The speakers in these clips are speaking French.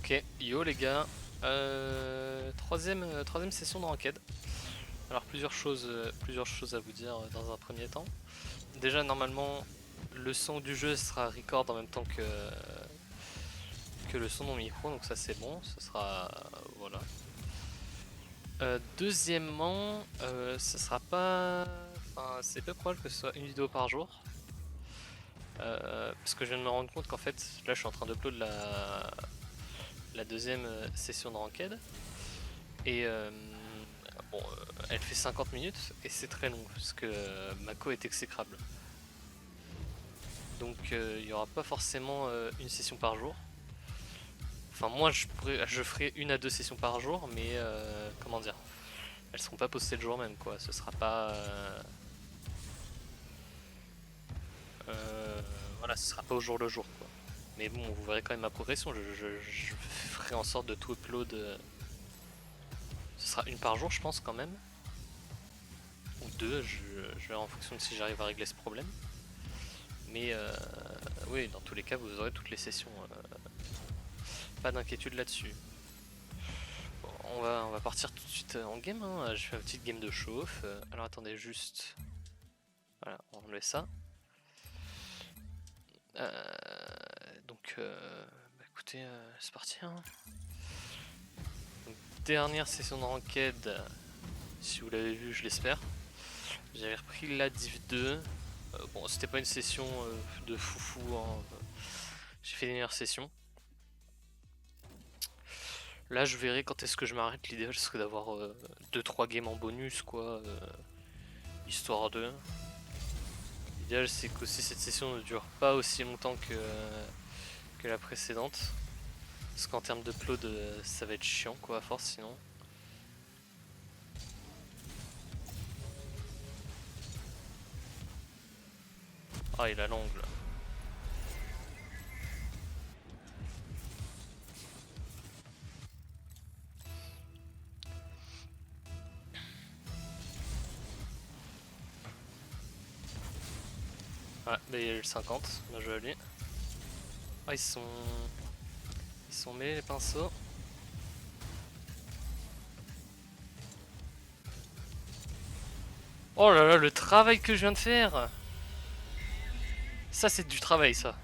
Ok, yo les gars, troisième session de ranked. Alors plusieurs choses à vous dire dans un premier temps. Déjà normalement le son du jeu sera record en même temps que le son de mon micro, donc ça c'est bon, ce sera voilà. Deuxièmement, ce sera pas, enfin c'est peu probable que ce soit une vidéo par jour. Parce que je viens de me rendre compte qu'en fait là je suis en train d'upload la deuxième session de ranked. Et bon, elle fait 50 minutes et c'est très long parce que Mako est exécrable. Donc il n'y aura pas forcément une session par jour. Enfin moi je ferai une à deux sessions par jour, mais comment dire, elles seront pas postées le jour même quoi. Ce sera pas voilà, ce sera pas au jour le jour quoi. Mais bon, vous verrez quand même ma progression. Je ferai en sorte de tout upload. Ce sera une par jour, je pense quand même, ou deux. Je verrai en fonction de si j'arrive à régler ce problème. Mais oui, dans tous les cas, vous aurez toutes les sessions. Pas d'inquiétude là-dessus. Bon, on va partir tout de suite en game. Hein. Je fais une petite game de chauffe. Alors attendez, juste. Voilà, on va enlever ça. Donc, bah, écoutez, c'est parti. Hein. Donc, dernière session de ranked. Si vous l'avez vu, je l'espère. J'avais repris la Div 2. Bon, c'était pas une session de foufou. Hein. J'ai fait les meilleures sessions. Là, je verrai quand est-ce que je m'arrête. L'idéal serait d'avoir 2-3 games en bonus, quoi. Histoire de. L'idéal, c'est qu'aussi cette session ne dure pas aussi longtemps que la précédente. Parce qu'en termes d'upload, ça va être chiant, quoi, à force sinon. Ah, il a l'angle. Ouais, bah il a eu le 50. Bien joué à lui. Ah, ils sont mêlés les pinceaux. Oh là là, le travail que je viens de faire! Ça, c'est du travail, ça.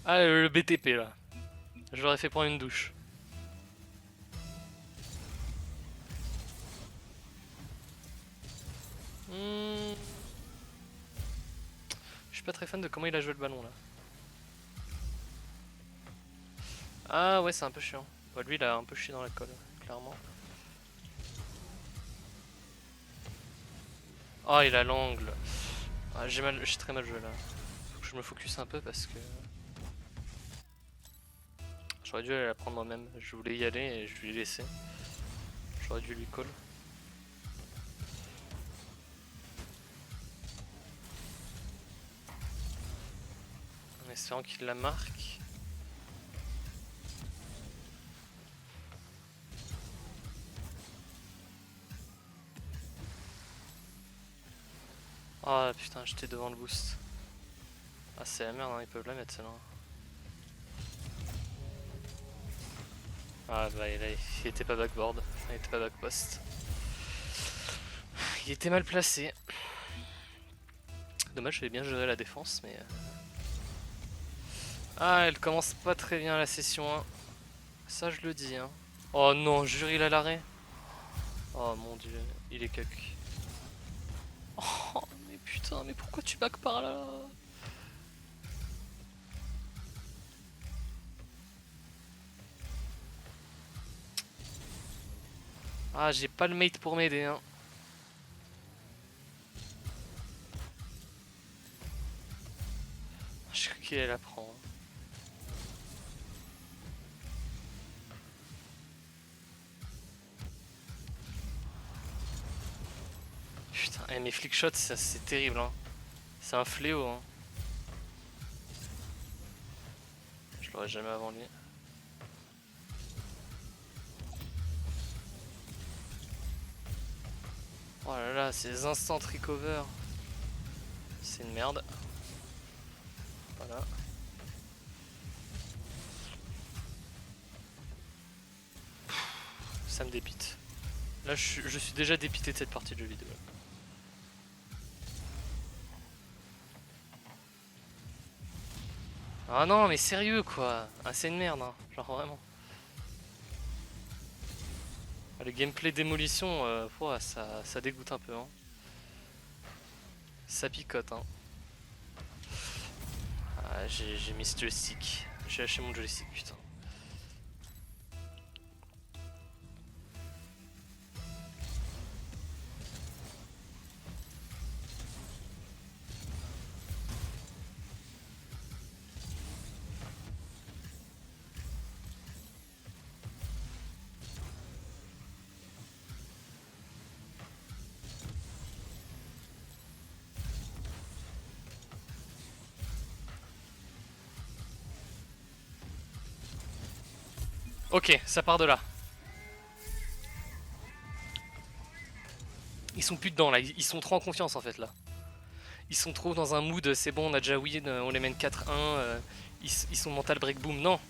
Ah, le BTP là. Je l'aurais fait prendre une douche. Hmm. Je suis pas très fan de comment il a joué le ballon là. Ah ouais, c'est un peu chiant. Bah, lui, il a un peu chié dans la colle, clairement. Oh, il a l'angle. Ah, j'ai très mal joué là. Faut que je me focus un peu parce que j'aurais dû aller la prendre moi-même. Je voulais y aller et je lui ai laissé. J'aurais dû lui call. En espérant qu'il la marque. Ah putain, j'étais devant le boost. Ah, c'est la merde, hein, ils peuvent la mettre celle-là. Ah bah il était pas backboard, il était pas backpost. Il était mal placé. Dommage, j'avais bien géré la défense, mais... Ah, elle commence pas très bien la session 1. Ça, je le dis, hein. Oh non, jure, il a l'arrêt. Oh mon dieu, il est cuck. Oh, mais putain, mais pourquoi tu back par là? Ah, j'ai pas le mate pour m'aider, hein. Je crois qu'il la prend. Putain, mes flickshots, c'est terrible, hein. C'est un fléau, hein. Je l'aurais jamais avant lui. Oh là là, ces instant recover. C'est une merde. Voilà. Ça me dépite. Là je suis déjà dépité de cette partie de jeu vidéo. Ah non mais sérieux quoi. Ah c'est une merde hein. Genre vraiment. Le gameplay démolition, ouah, ça dégoûte un peu hein. Ça picote hein. Ah, j'ai mis ce joystick. J'ai lâché mon joystick putain. Ok, ça part de là. Ils sont plus dedans là, ils sont trop en confiance en fait là. Ils sont trop dans un mood, c'est bon, on a déjà win, on les mène 4-1, ils sont mental break boom. Non,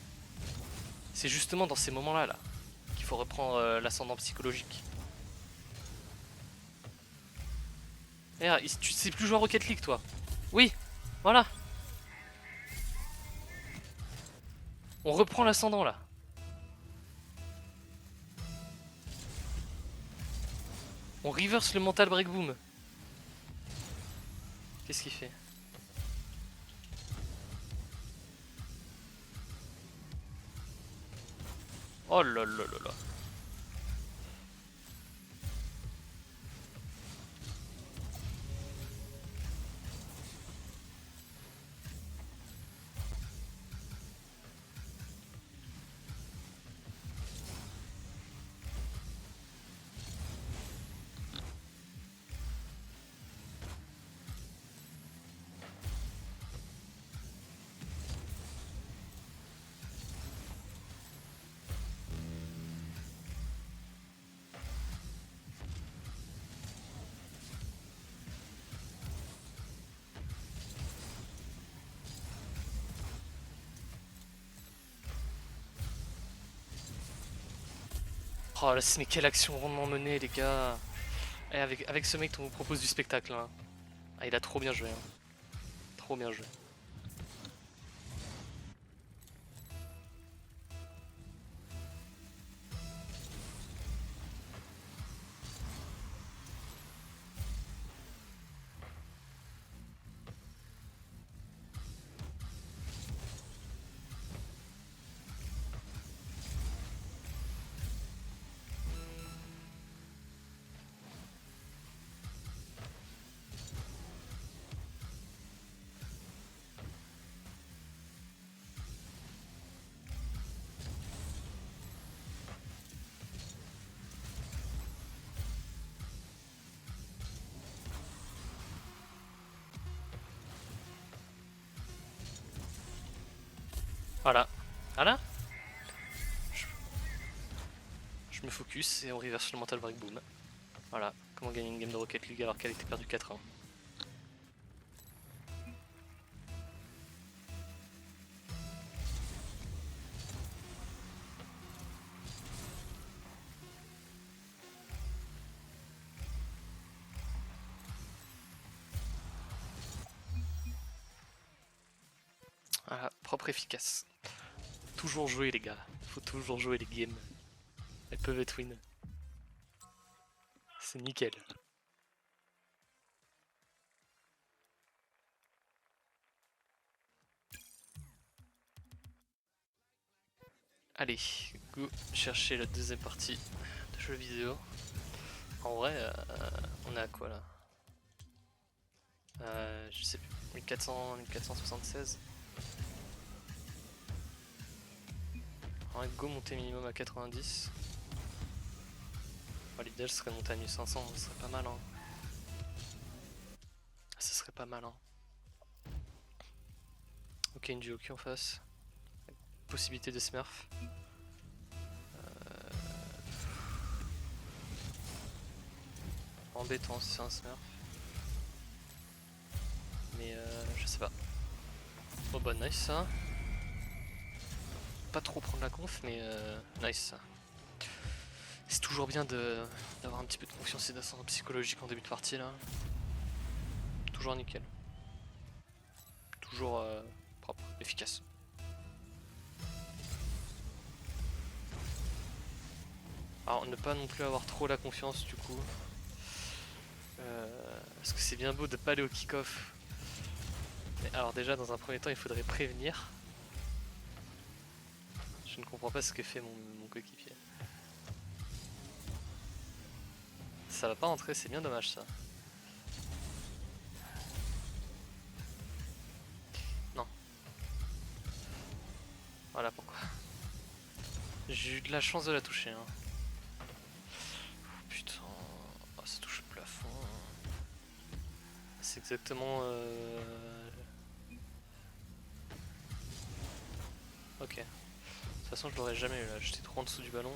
c'est justement dans ces moments-là là, qu'il faut reprendre l'ascendant psychologique. Regarde, tu sais plus jouer à Rocket League toi. Oui, voilà. On reprend l'ascendant là. On reverse le mental break boom. Qu'est-ce qu'il fait? Oh là là là là. Oh là, mais quelle action rondement menée les gars. Et avec ce mec on vous propose du spectacle hein. Ah il a trop bien joué hein. Trop bien joué. Voilà. Voilà. Je me focus et on reverse le mental break boom. Voilà. Comment gagner une game de Rocket League alors qu'elle était perdue 4-1. Voilà, propre efficace. Toujours jouer les gars, faut toujours jouer les games. Elles peuvent être win. C'est nickel. Allez, go chercher la deuxième partie de jeu vidéo. En vrai, on est à quoi là Je sais plus, 1400, 1476. En vrai, go monter minimum à 90. Oh, l'idéal serait monter à 1500, ce serait pas mal hein. Ce serait pas mal hein. Ok, une Joki en face. Possibilité de smurf. Embêtant si c'est un smurf. Mais je sais pas. Oh bah nice ça. Pas trop prendre la conf mais nice ça. C'est toujours bien d'avoir un petit peu de confiance et d'ascendant psychologique en début de partie là. Toujours nickel. Toujours propre, efficace. Alors ne pas non plus avoir trop la confiance du coup. Parce que c'est bien beau de pas aller au kick-off. Mais alors déjà dans un premier temps il faudrait prévenir. Je ne comprends pas ce que fait mon coéquipier. Ça va pas rentrer, c'est bien dommage ça. Non. Voilà pourquoi. J'ai eu de la chance de la toucher. Hein. Oh, putain. Oh, ça touche le plafond. C'est exactement... Ok. De toute façon je l'aurais jamais eu là, j'étais trop en dessous du ballon.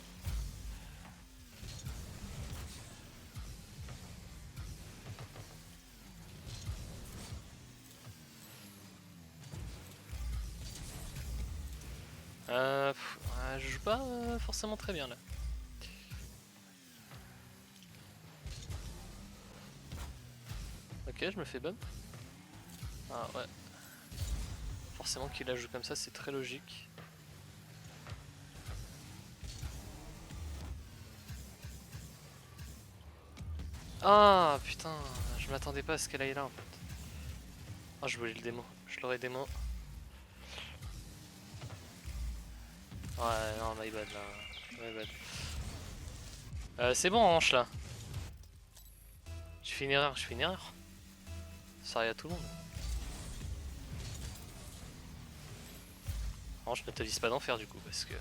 Je joue pas forcément très bien là. Ok, je me fais bump. Ah ouais. Forcément qu'il la joue comme ça, c'est très logique. Ah putain, je m'attendais pas à ce qu'elle aille là en fait. Ah je voulais le démo, je l'aurais démo. Ouais non my bad là, my bad. C'est bon en hanche là. Je fais une erreur, je fais une erreur. Ça arrive à tout le monde. En hanche ne te vise pas d'en faire du coup parce que...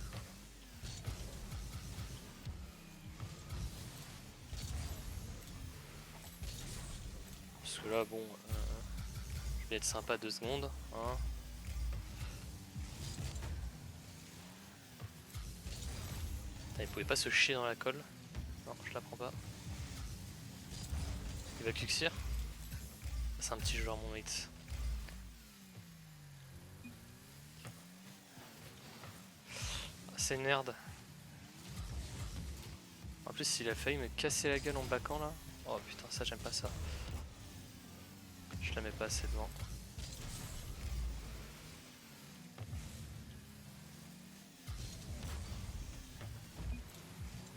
Parce que là bon... je vais être sympa 2 secondes. Hein. Putain, il pouvait pas se chier dans la colle. Non, je la prends pas. Il va Cuxir. C'est un petit joueur mon mate. C'est nerd. En plus il a failli me casser la gueule en backant là. Oh putain ça j'aime pas ça. Je la mets pas assez devant.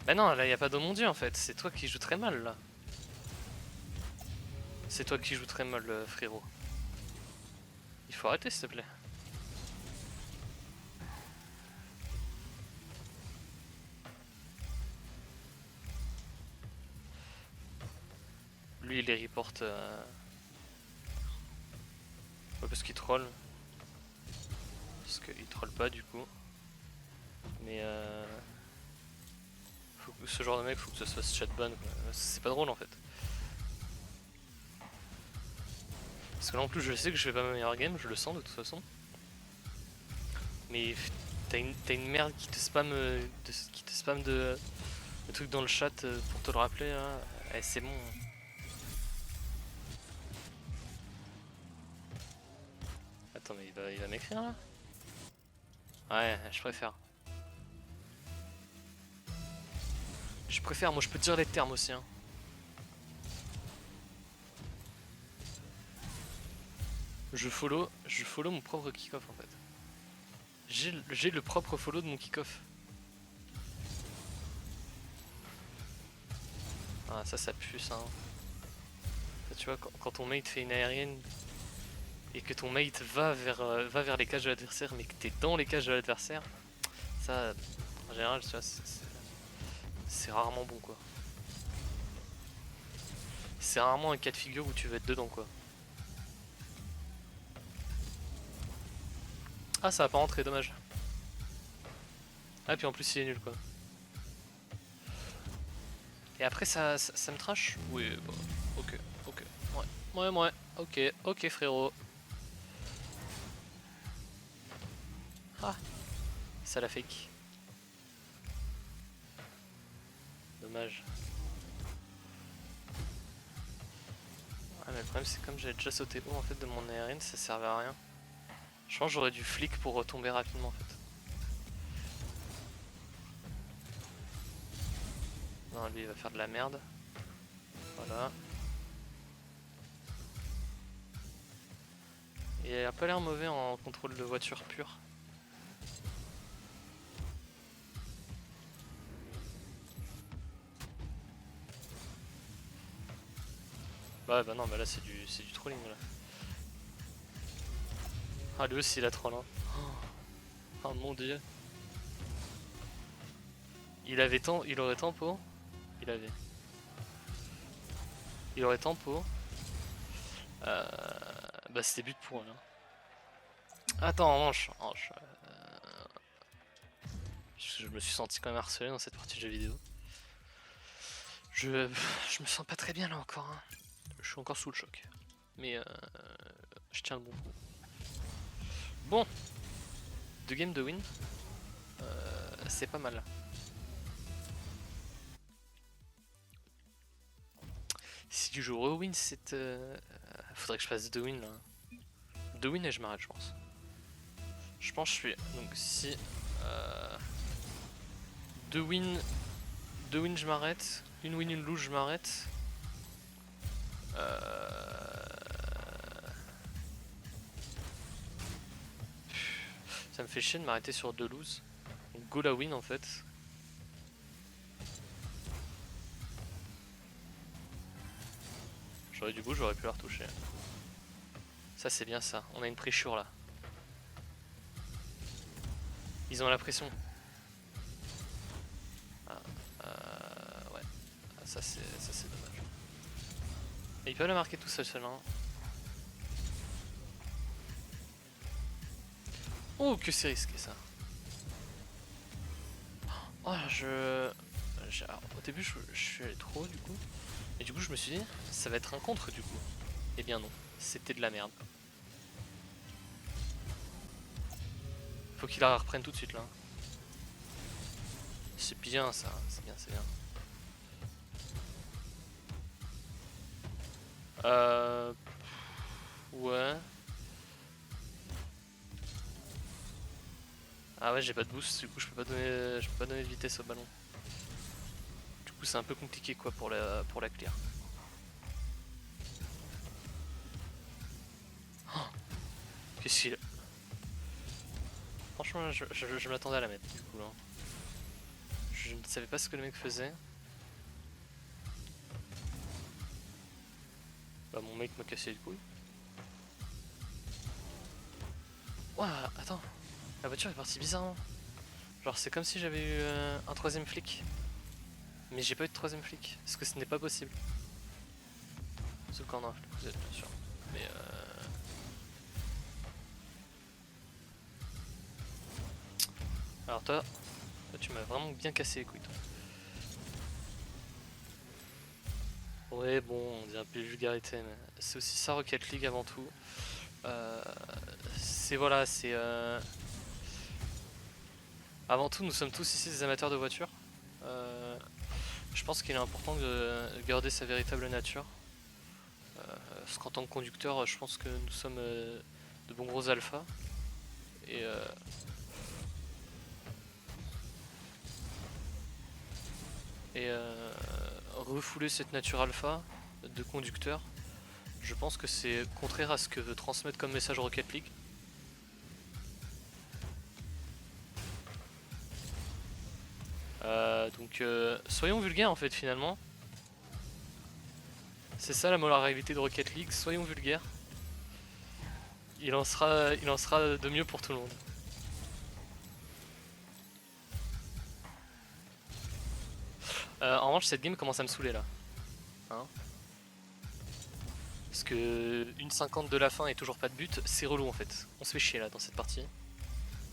Bah non là y a pas de mon dieu en fait, c'est toi qui joues très mal là. C'est toi qui joues très mal frérot. Il faut arrêter s'il te plaît. Lui il les reporte ouais, parce qu'il troll. Parce qu'il troll pas du coup. Mais ce genre de mec faut que ça se fasse chatban. C'est pas drôle en fait. Parce que là en plus je sais que je fais pas ma meilleure game, je le sens de toute façon. Mais t'as une merde qui te spam de trucs dans le chat pour te le rappeler là. Eh, c'est bon. Attends mais il va m'écrire là. Ouais, je préfère. Je préfère, moi je peux te dire les termes aussi. Hein. Je follow mon propre kick-off en fait. J'ai le propre follow de mon kick-off. Ah ça pue ça. Hein. Ça, tu vois, quand ton mate fait une aérienne et que ton mate va vers les cages de l'adversaire mais que t'es dans les cages de l'adversaire, ça en général tu vois c'est rarement bon quoi. C'est rarement un cas de figure où tu veux être dedans quoi. Ah ça va pas rentrer, dommage. Ah puis en plus il est nul quoi. Et après ça me trash. Oui bon, ok, ouais, ok frérot. Ah, ça la fake. Dommage. Ah mais le problème c'est comme j'avais déjà sauté haut en fait de mon ARN, ça servait à rien. Je pense que j'aurais dû flic pour retomber rapidement en fait. Non, lui il va faire de la merde. Voilà. Il a pas l'air mauvais en contrôle de voiture pure. Bah non, bah là c'est du trolling là. Ah lui aussi il a troll hein. Oh mon dieu. Il aurait tempo. Il aurait tempo. Bah c'était but pour là. Attends, en manche. Je me suis senti quand même harcelé dans cette partie de jeu vidéo. Je me sens pas très bien là encore. Hein. Je suis encore sous le choc. Mais je tiens le bon coup. Bon. 2 games de win. C'est pas mal. Si tu joues re-win, c'est... faudrait que je fasse 2 wins là. 2 wins et je m'arrête je pense. Je pense que je suis... Donc si... 2 wins... 2 wins je m'arrête. Une win, une lose je m'arrête. Ça me fait chier de m'arrêter sur 2 lose. Donc go la win en fait. J'aurais du coup j'aurais pu la retoucher. Ça c'est bien ça, on a une pressure là. Ils ont la pression. Ouais. Ça c'est dommage. Et ils peuvent la marquer tout seul seulement. Oh que c'est risqué ça. Oh alors, au début je suis allé trop haut du coup. Et du coup je me suis dit ça va être un contre du coup. Eh bien non, c'était de la merde. Faut qu'il la reprenne tout de suite là. C'est bien ça, c'est bien, c'est bien. Ouais. Ah ouais j'ai pas de boost, du coup je peux pas donner de vitesse au ballon. Du coup c'est un peu compliqué quoi pour la clear. Oh qu'est-ce qu'il... Franchement je m'attendais à la mettre du coup là. Je ne savais pas ce que le mec faisait. Bah mon mec m'a cassé les couilles. Ouah attends. La voiture est partie bizarrement. Genre c'est comme si j'avais eu un troisième flic. Mais j'ai pas eu de troisième flic. Parce que ce n'est pas possible. Ce corner, vous êtes bien sûr. Mais alors toi tu m'as vraiment bien cassé les couilles toi. Ouais bon on dit un peu de vulgarité mais c'est aussi ça Rocket League avant tout. C'est voilà c'est avant tout nous sommes tous ici des amateurs de voitures. Je pense qu'il est important de garder sa véritable nature. Parce qu'en tant que conducteur je pense que nous sommes de bons gros alphas. Et refouler cette nature alpha de conducteur, je pense que c'est contraire à ce que veut transmettre comme message Rocket League. Donc soyons vulgaires en fait finalement. C'est ça la moralité de Rocket League, soyons vulgaires. Il en sera de mieux pour tout le monde. En revanche cette game commence à me saouler là. Hein parce que 1,50 de la fin et toujours pas de but, c'est relou en fait. On se fait chier là dans cette partie.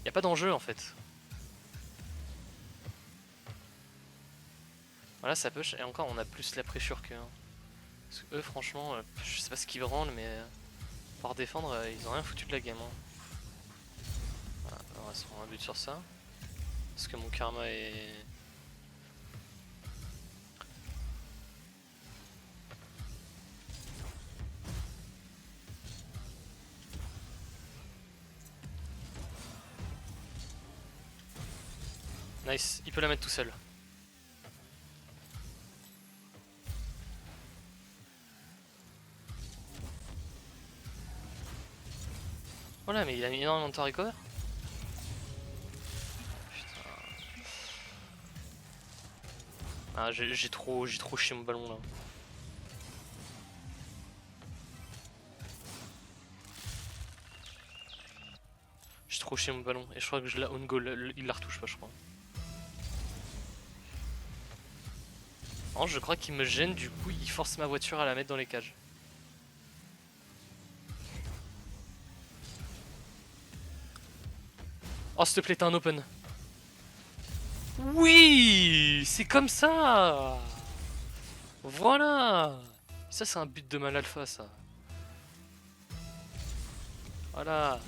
Y a pas d'enjeu en fait. Voilà ça push et encore on a plus la pressure qu'eux. Hein. Parce que eux franchement, je sais pas ce qu'ils rendent mais pour défendre ils ont rien foutu de la game. Hein. Voilà, on va se prendre un but sur ça. Parce que mon karma est... Nice, il peut la mettre tout seul. Voilà, mais il a mis énormément de temps à recover. Putain. Ah, j'ai trop chié mon ballon là. J'ai trop chié mon ballon. Et je crois que je la on goal, il la retouche pas, je crois. Non, je crois qu'il me gêne, du coup il force ma voiture à la mettre dans les cages. Oh s'il te plaît, t'as un open. Oui, c'est comme ça. Voilà. Ça c'est un but de mal alpha ça. Voilà.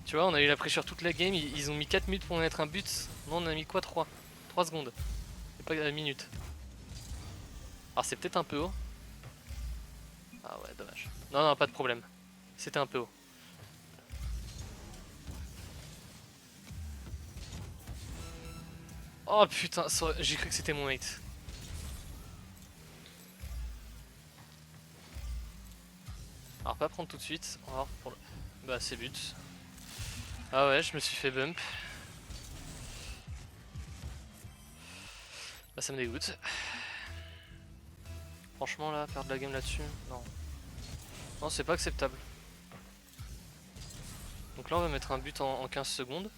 Tu vois, on a eu la pression toute la game, ils ont mis 4 minutes pour mettre un but. Non, on a mis quoi, 3 secondes. Et pas la minute. Alors c'est peut-être un peu haut. Ah ouais, dommage. Non, non, pas de problème. C'était un peu haut. Oh putain, j'ai cru que c'était mon mate. Alors pas prendre tout de suite. On va voir pour le... Bah c'est but. Ah ouais, je me suis fait bump. Bah ça me dégoûte. Franchement là, perdre la game là-dessus, non. Non, c'est pas acceptable. Donc là on va mettre un but en 15 secondes.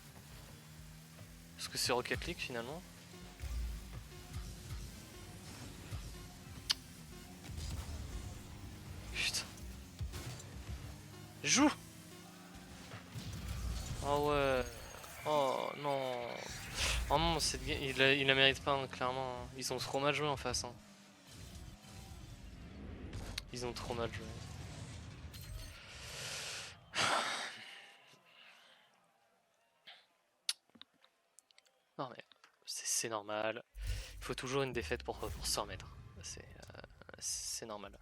Parce que c'est Rocket League finalement. Putain. Joue. Oh ouais. Oh non. Oh non, cette game, il la mérite pas, hein, clairement. Ils ont trop mal joué en face. Hein. Ils ont trop mal joué. Non mais c'est normal. Il faut toujours une défaite pour se remettre. C'est normal.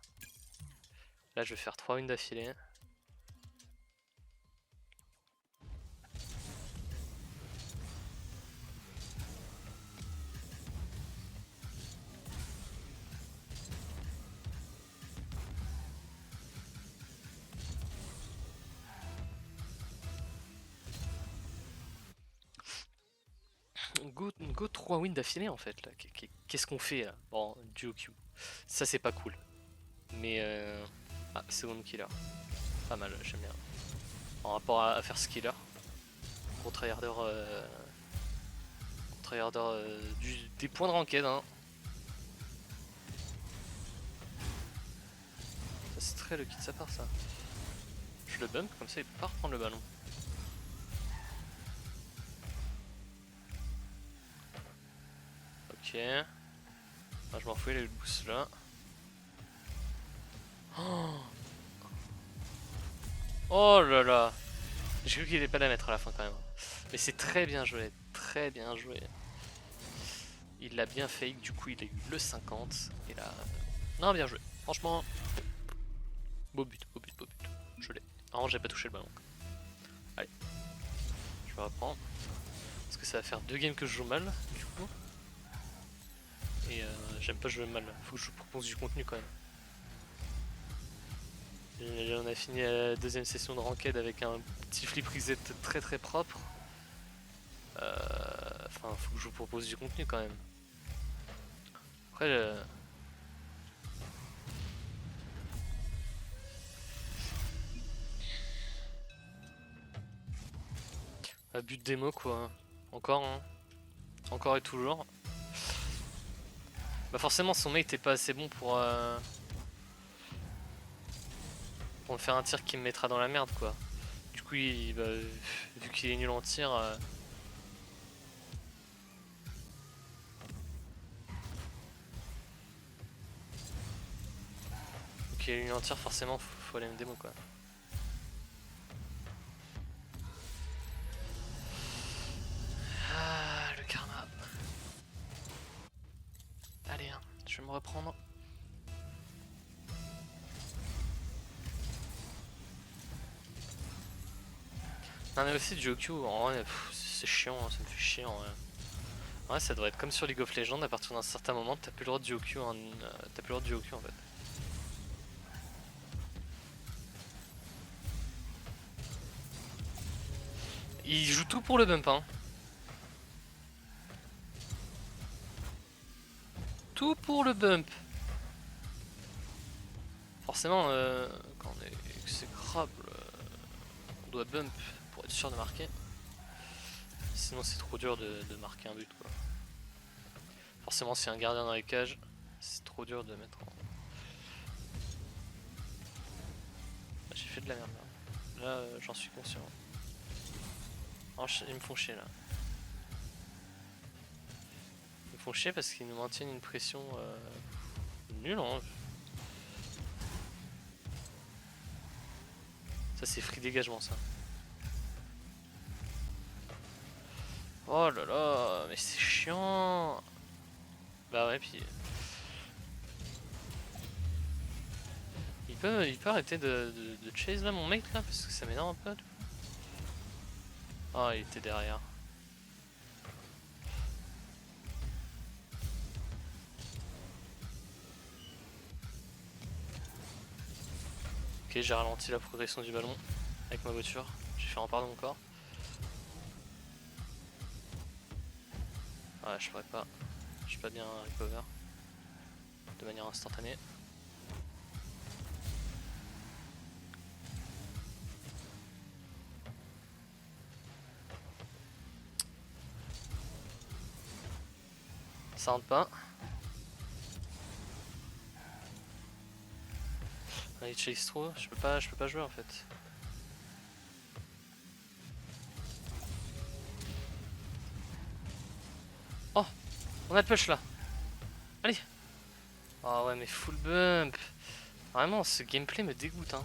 Là je vais faire 3 wins d'affilée. Go 3 wins d'affilée en fait là. Qu'est-ce qu'on fait là? Bon, duo Q. Ça c'est pas cool. Mais ah, second killer. Pas mal, j'aime bien. En rapport à faire skiller. Gros tryharder des points de ranked hein. Ça c'est très lucky de sa part ça. Je le bump comme ça il peut pas reprendre le ballon. Ok. Ah, je m'en fous, il a eu le boost là. Oh là là. J'ai cru qu'il allait pas la mettre à la fin quand même. Mais c'est très bien joué, très bien joué. Il l'a bien fake, du coup il a eu le 50. Et là... Non, bien joué. Franchement, beau but, beau but, beau but. Je l'ai. Vraiment, j'ai pas touché le ballon. Allez. Je vais reprendre. Parce que ça va faire 2 games que je joue mal, du coup. Et j'aime pas jouer mal. Faut que je vous propose du contenu quand même. Et on a fini la deuxième session de ranked avec un petit flip reset très très propre. Enfin, faut que je vous propose du contenu quand même. Après, un but démo quoi. Encore, hein. Encore et toujours. Bah forcément son mate est pas assez bon pour me faire un tir qui me mettra dans la merde quoi. Du coup, vu qu'il est nul en tir... vu qu'il est nul en tir, forcément faut aller me démo quoi. Ah, le karma. Allez, hein, je vais me reprendre. Non mais aussi du OQ, en vrai, c'est chiant, hein, ça me fait chier en vrai. Ouais, ça devrait être comme sur League of Legends, à partir d'un certain moment, t'as plus le droit de duo Q en, t'as plus le droit de duo Q en fait. Il joue tout pour le bump, hein. Tout pour le bump. Forcément, quand on est exécrable, on doit bump pour être sûr de marquer. Sinon c'est trop dur de marquer un but quoi. Forcément si un gardien dans les cages, c'est trop dur de mettre en... J'ai fait de la merde là. Là j'en suis conscient. Alors, ils me font chier là. Ils me font chier parce qu'ils nous maintiennent une pression nulle hein. Ça c'est free dégagement ça. Oh là là, mais c'est chiant. Bah ouais puis... Il peut arrêter de chase là mon mec là parce que ça m'énerve un peu. Ah il était derrière. Ok j'ai ralenti la progression du ballon avec ma voiture. J'ai fait un part de mon corps. Ouais je pourrais pas. Je suis pas bien recover de manière instantanée. Ça rentre pas. Ah, il chase trop, je peux pas jouer en fait. Oh, on a le push là. Allez. Ah ouais mais full bump. Vraiment ce gameplay me dégoûte hein.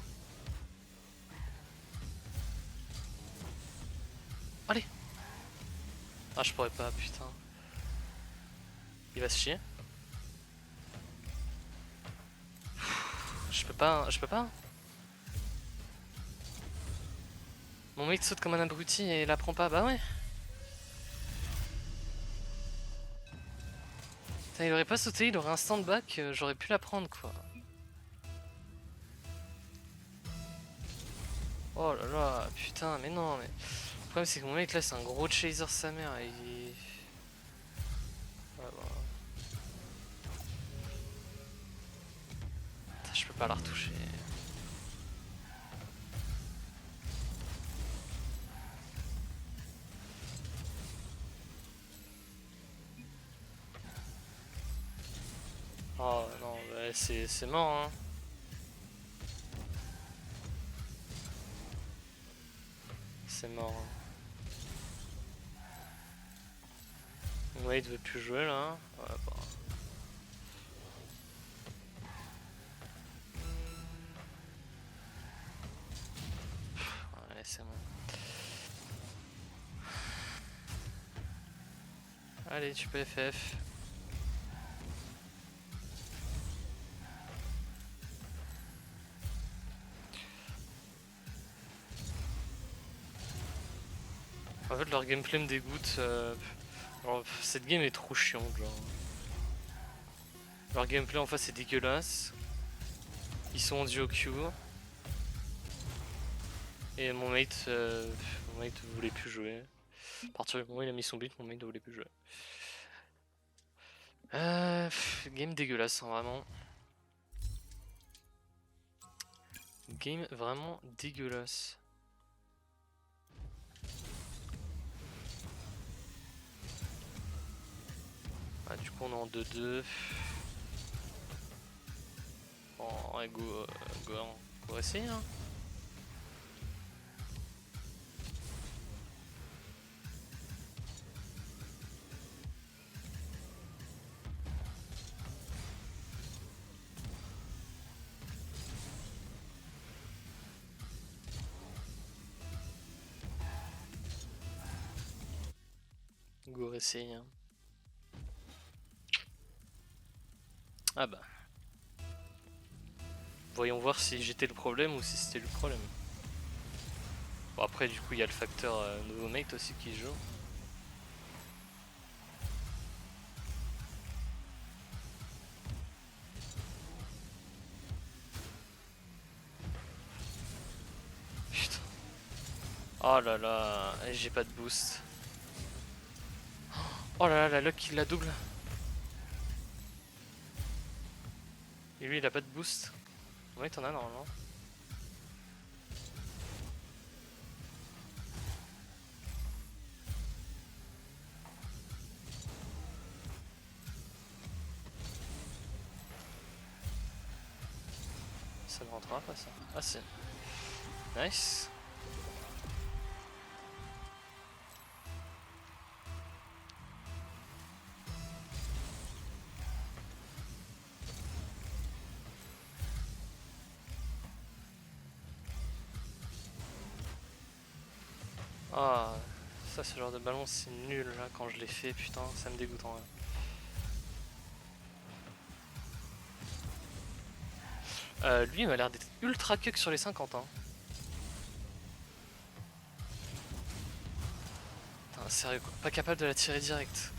Allez. Ah je pourrais pas putain. Il va se chier. Je peux pas, je peux pas. Mon mec saute comme un abruti et la prend pas, bah ouais. Putain, il aurait pas sauté, il aurait un stand back, j'aurais pu la prendre quoi. Oh là là, putain, mais non, mais... Le problème c'est que mon mec là c'est un gros chaser sa mère et il... Ouais, bah... Putain, je peux pas la retoucher. Oh non, bah, c'est mort hein. C'est mort. Hein. Ouais, il veut plus jouer là. Ouais, bah... Ouais, c'est bon. Allez, tu peux FF. En fait, leur gameplay me dégoûte. Alors, cette game est trop chiante, genre. Leur gameplay en face est dégueulasse. Ils sont en duo Q. Et mon mate voulait plus jouer. À partir du moment où il a mis son but, mon mate ne voulait plus jouer. Game dégueulasse, hein, vraiment. Game vraiment dégueulasse. Ah, du coup, on est en 2-2. Oh, ouais, go essayer, hein. Go essayer, hein. Ah bah. Voyons voir si j'étais le problème ou si c'était le problème. Bon après du coup il y a le facteur nouveau mate aussi qui joue. Putain. Oh là là, j'ai pas de boost. Oh là là, la luck il la double. Et lui il a pas de boost. Oui, t'en as normalement. Ça ne rentrera pas ça. Ah si. Nice. Ah, ça ce genre de ballon c'est nul là quand je l'ai fait, putain, ça me dégoûte en vrai. Lui il m'a l'air d'être ultra cuck sur les 50 hein. Putain, sérieux quoi, pas capable de la tirer direct.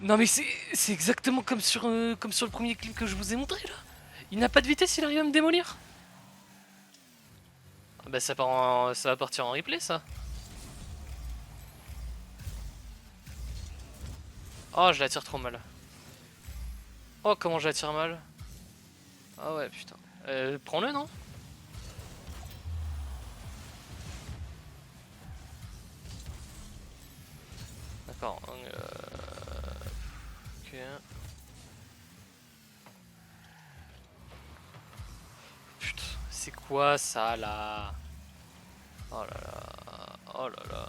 Non mais c'est exactement comme sur le premier clip que je vous ai montré là. Il n'a pas de vitesse, il arrive à me démolir. Ah bah ça va partir en replay ça. Oh je la tire trop mal. Oh comment je la tire mal. Ah ouais putain. Prends-le non. D'accord. Ok. Putain, c'est quoi ça là? Oh là là. Oh là là.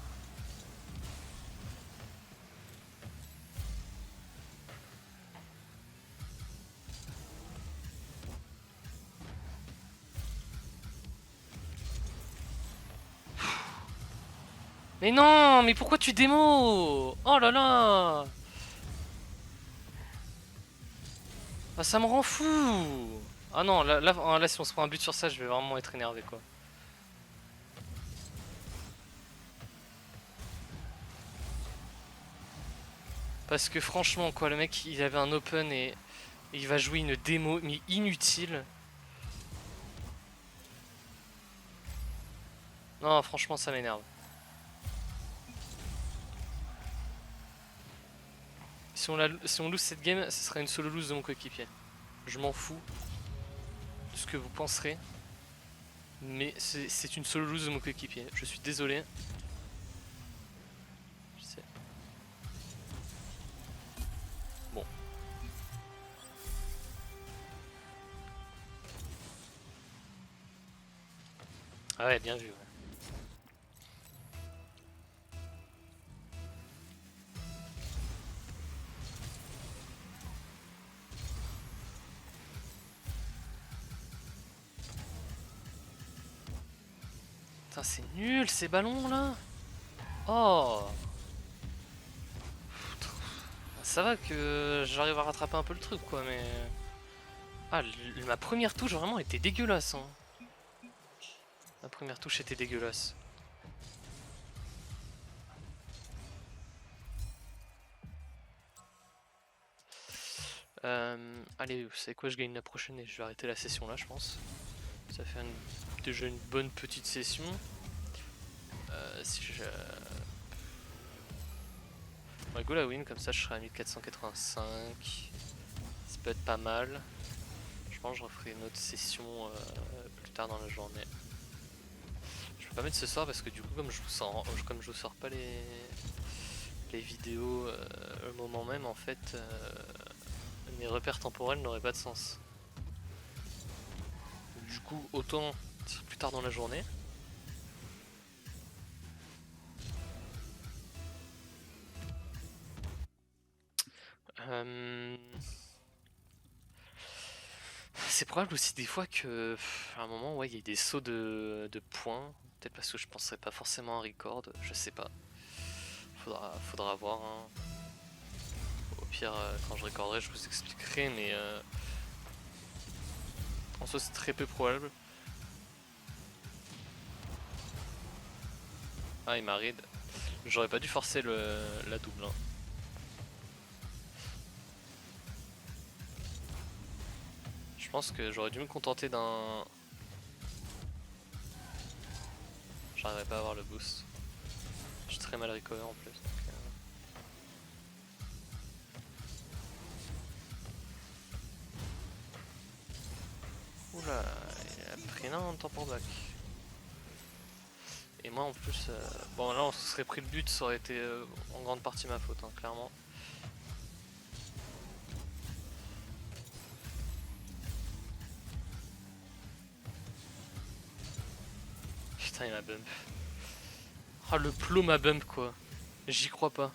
Mais non, mais pourquoi tu démo? Oh là là. Ah ça me rend fou. Ah non, là si on se prend un but sur ça, je vais vraiment être énervé quoi. Parce que franchement quoi, le mec il avait un open et il va jouer une démo mais inutile. Non franchement ça m'énerve. Si on lose cette game, ce sera une solo lose de mon coéquipier. Je m'en fous de ce que vous penserez. Mais c'est une solo lose de mon coéquipier. Je suis désolé. Je sais. Bon. Ah ouais, bien vu. Ouais. Putain, c'est nul ces ballons là. Oh. Ça va que j'arrive à rattraper un peu le truc quoi, mais... Ah, ma première touche vraiment était dégueulasse. Hein. Ma première touche était dégueulasse. Allez, vous savez quoi, je gagne la prochaine et je vais arrêter la session là, je pense. Ça fait déjà une bonne petite session. Si je... On va go la win, comme ça je serai à 1485. Ça peut être pas mal. Je pense que je referai une autre session plus tard dans la journée. Je peux pas mettre ce soir parce que du coup comme je vous sors pas les vidéos au moment même en fait mes repères temporels n'auraient pas de sens. Du coup autant plus tard dans la journée. C'est probable aussi des fois que à un moment ouais il y a des sauts de points. Peut-être parce que je penserais pas forcément à record, je sais pas. Faudra voir. Hein. Au pire quand je recorderai je vous expliquerai mais en soi c'est très peu probable. Ah il m'a raid. J'aurais pas dû forcer la double. Hein. pense que j'aurais dû me contenter d'un... J'arriverai pas à avoir le boost. Je suis très mal recover en plus. Oula, il a pris un temps pour back. Et moi en plus, bon là on se serait pris le but, ça aurait été en grande partie ma faute, hein, clairement. Putain, il m'a bump. Ah, le plot m'a bump quoi. J'y crois pas.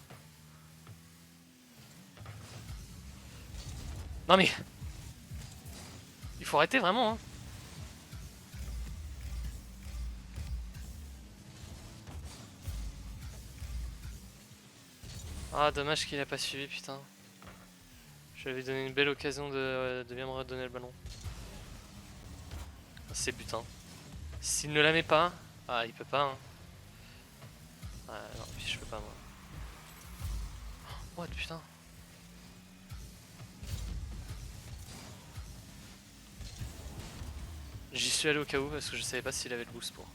Non mais... Il faut arrêter vraiment hein. Ah dommage qu'il a pas suivi putain. Je lui avais donné une belle occasion de bien me redonner le ballon. C'est butin. S'il ne la met pas... Ah il peut pas hein. Ah non puis je peux pas moi. What putain. J'y suis allé au cas où parce que je savais pas s'il avait le boost pour.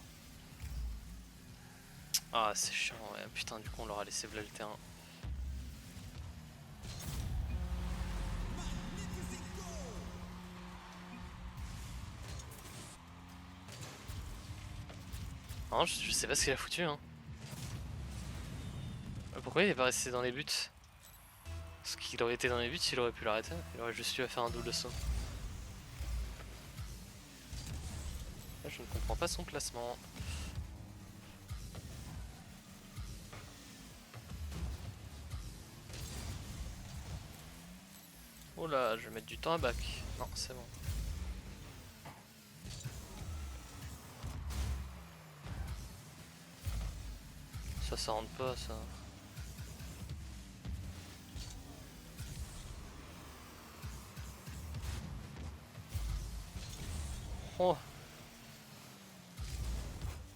Ah c'est chiant ouais. Putain du coup on leur a laissé le terrain. Non je sais pas ce qu'il a foutu hein. Pourquoi il est pas resté dans les buts? Parce qu'il aurait été dans les buts, il aurait pu l'arrêter. Il aurait juste eu à faire un double saut. Là, je ne comprends pas son placement. Oh là, je vais mettre du temps à back. Non, c'est bon. Ça rentre pas, ça. Oh.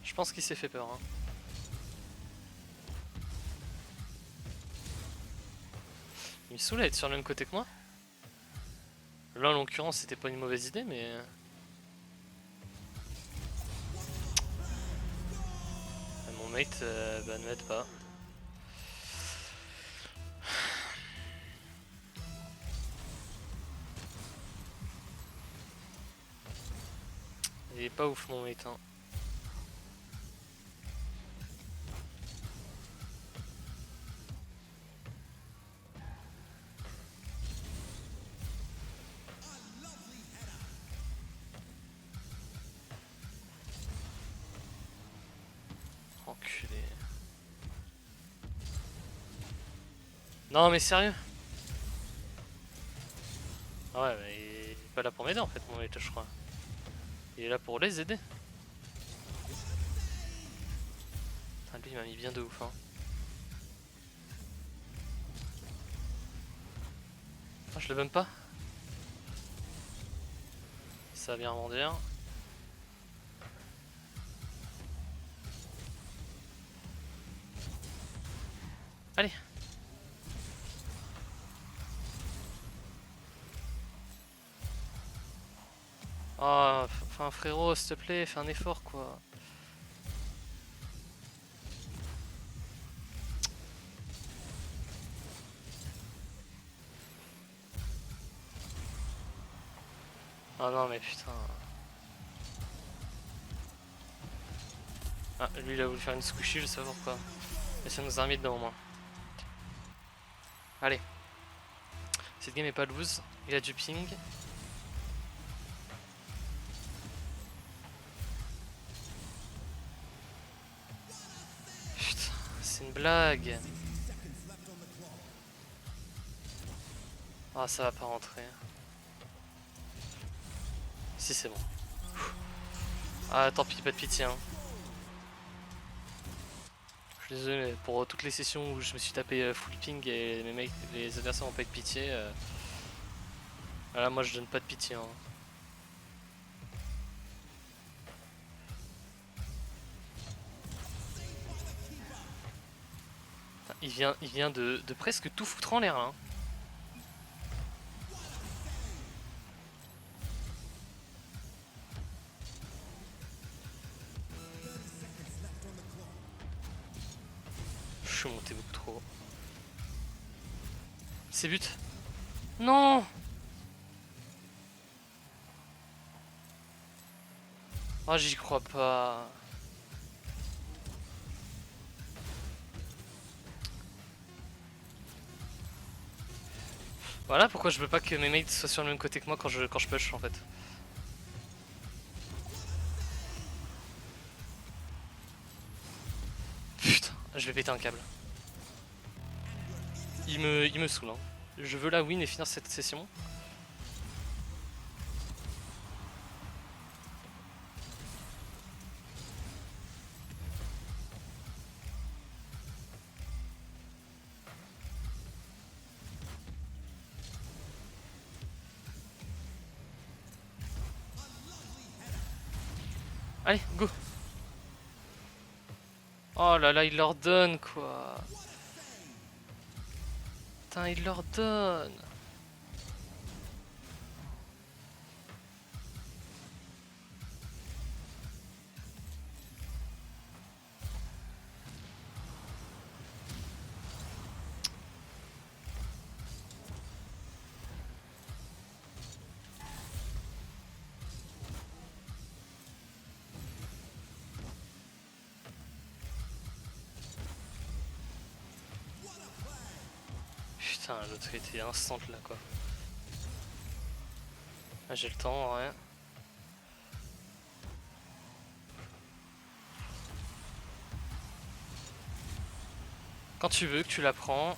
Je pense qu'il s'est fait peur. Hein. Il me saoule à être sur le même côté que moi. Là, en l'occurrence, c'était pas une mauvaise idée, mais... Mon mate bah, ne m'aide pas. Il est pas ouf mon mate. Hein. Enculé. Non mais sérieux. Ah ouais mais il est pas là pour m'aider en fait mon mate je crois. Il est là pour les aider. Putain, lui il m'a mis bien de ouf hein. Ah, je le bump pas. Ça va bien rebondir. Allez. Oh, enfin frérot, s'il te plaît, fais un effort quoi. Oh non mais putain. Ah, lui il a voulu faire une squishy, je sais pas pourquoi. Mais ça nous a remis dedans au moins. Allez. Cette game est pas loose. Il a du ping. Putain, c'est une blague. Ah, ça va pas rentrer. Si, c'est bon. Ah, tant pis, pas de pitié. Hein. Je suis désolé pour toutes les sessions où je me suis tapé full ping et les adversaires ont pas eu de pitié. Voilà, moi je donne pas de pitié. Hein. Il vient de presque tout foutre en l'air là. Hein. suis monté beaucoup trop haut. C'est but. Non. Oh, j'y crois pas. Voilà pourquoi je veux pas que mes mates soient sur le même côté que moi quand je push en fait. Putain, je vais péter un câble. Il me saoule. Hein. Je veux la win et finir cette session. Allez, go. Oh là là, il leur donne quoi. Putain, il leur donne. Putain, l'autre était instant là quoi. Ah, j'ai le temps, ouais. Quand tu veux que tu la prends.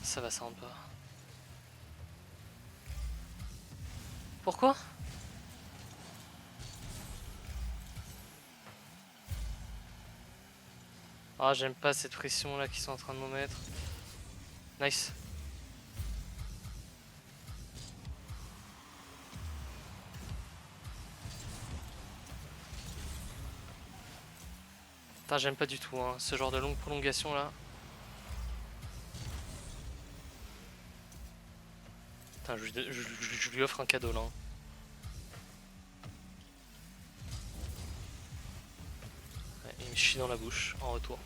Ça va, ça rentre pas. Pourquoi? Ah, j'aime pas cette pression là qu'ils sont en train de nous mettre. Nice. Putain, j'aime pas du tout hein, ce genre de longue prolongation là. Putain, je lui offre un cadeau là. Ouais, il me chie dans la bouche en retour.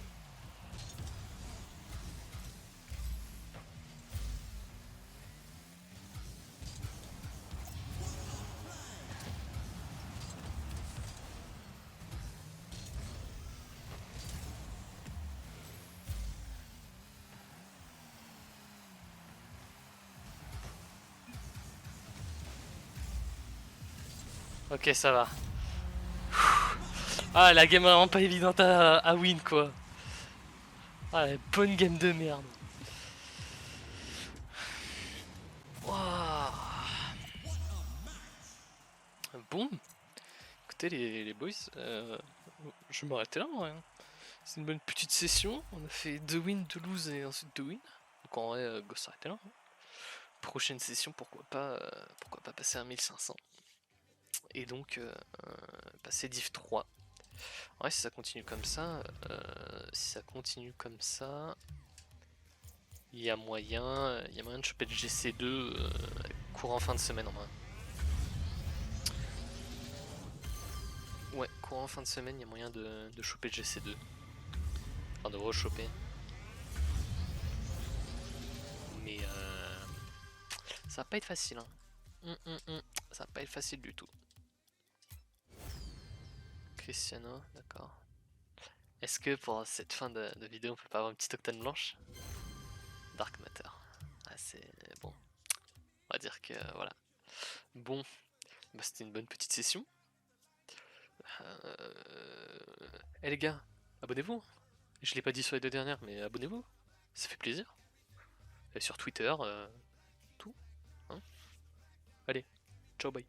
Ok, ça va. Ah, la game vraiment pas évidente à win quoi. Ah, la bonne game de merde. Wow. Bon, écoutez les boys, je vais m'arrêter là en vrai. C'est une bonne petite session. On a fait 2 wins, 2 lose et ensuite 2 wins. Donc en vrai, go s'arrêter là. Hein. Prochaine session, pourquoi pas passer à 1500. Et donc passer div 3. Ouais, si ça continue comme ça, il y a moyen de choper le GC2 courant fin de semaine en vrai. Ouais, courant fin de semaine, il y a moyen de choper le GC2. Enfin, de rechoper. Mais ça va pas être facile. Hein. Ça va pas être facile du tout. Cristiano, d'accord. Est-ce que pour cette fin de vidéo, on peut pas avoir une petite octane blanche? Dark Matter. Ah, c'est bon. On va dire que voilà. Bon, bah, c'était une bonne petite session. Eh les gars, abonnez-vous. Je l'ai pas dit sur les 2 dernières, mais abonnez-vous. Ça fait plaisir. Et sur Twitter, tout. Hein. Allez, ciao, bye.